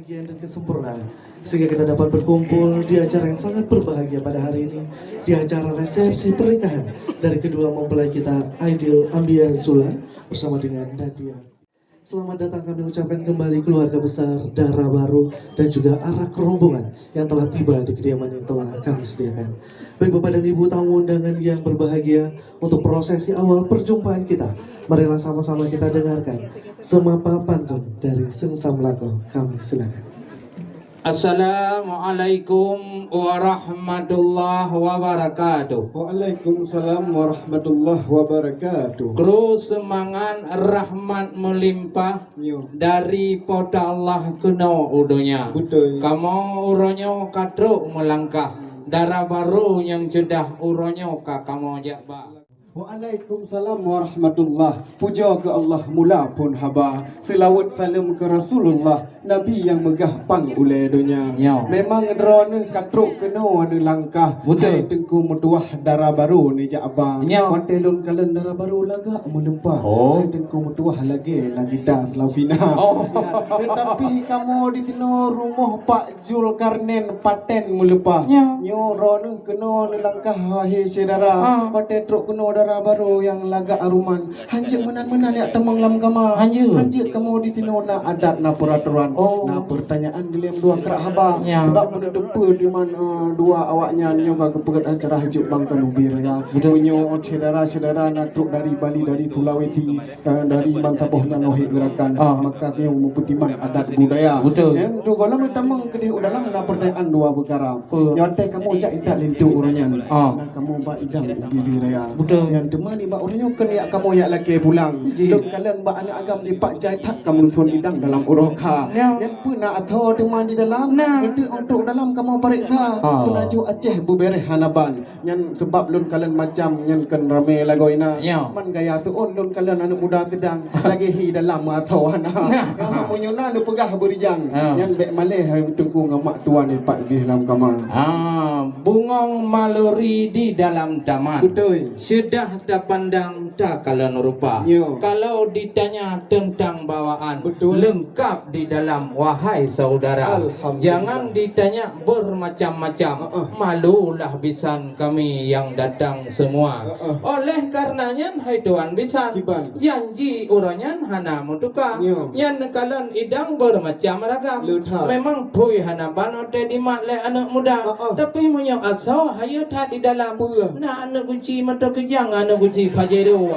kebahagiaan dan kesempurnaan sehingga kita dapat berkumpul di acara yang sangat berbahagia pada hari ini, di acara resepsi pernikahan dari kedua mempelai kita, Aidil Ambia Zula bersama dengan Nadia. Selamat datang kami ucapkan kembali keluarga besar Dara Baru dan juga arak rombongan yang telah tiba di kediaman yang telah kami sediakan. Baik Bapak dan Ibu tamu undangan yang berbahagia, untuk prosesi awal perjumpaan kita, marilah sama-sama kita dengarkan semapa pantun dari Sengsam Lako. Kami silakan. Assalamualaikum warahmatullahi wabarakatuh. Waalaikumsalam warahmatullahi wabarakatuh. Kru semangan rahmat melimpah dari pada Allah kena udonya. Betul. Kamu uronyo kadruk melangkah, darah baru yang cedah uronyo kamu jakba. Waalaikumsalam warahmatullahi. Puja ke Allah mula pun haba. Selawat salam ke Rasulullah, Nabi yang megah pang ulai dunia. Ya. Memang drone katruk kena ni langkah. Betul. Hai tengku mutuah darah baru ni jaba. Ya. Watelun kalen darah baru lagak melempah. Oh. Hai tengku mutuah lagi dah Slavina. Oh. Ya. Tetapi kamu di sini rumah Pak Julkarnain paten melepah. Ya. Nyo rone kena ni langkah wahai saudara. Wate truk kena darah baru yang lagak aruman. Hanjit menan-menan ya temang lam kama. Hanjit kamu di sini nak adat na peraturan. Oh. Nah pertanyaan dilem dua kerak haba. Ya. Sebab mana depa di mana dua awaknya nyo ga kepegat acara hajuk bangkan ubir ya. Punyo saudara-saudara na truk dari Bali, dari Sulawesi, dari Mansabohnya nohe gerakan. Maka kyo mempertimbang adat budaya. Betul. Yang tu kalau tamang kedih dalam na pertanyaan dua perkara. Nyote kamu cak intak lintu urangnya. Nah kamu ba idang ubir ya. Betul. Yang temani ba orangnya kan ya kamu ya laki pulang. Dok kalian ba anak agam di Pak Jaitat kamu sun idang dalam uroka. Yang pun nak atau teman di dalam. Itu untuk dalam kamu periksa. Penaju Aceh bubereh hanaban. Yang sebab lun kalian macam yang kan rame lagoina. Man gaya suun lun kalian anak muda sedang lagi hi dalam atau anak. Yang punyuna nu pegah berijang. Yang bek maleh tengku ngamak tuan ni Pak di dalam kamar. Bungong maluri di dalam taman. Betul. Sudah dah pandang tak kalian rupa. Kalau ditanya tentang bawaan, lengkap di dalam wahai saudara. Jangan ditanya bermacam-macam. Malulah bisan kami yang datang semua. Oleh karenanya hai tuan bisan, janji uranyan hana mutuka. Yang kalian idang bermacam ragam. Memang pui hana banote di mat le anak muda. Tapi punya asal hayo tak di dalam. Nah anak kunci mata kejang anak kunci fajedo.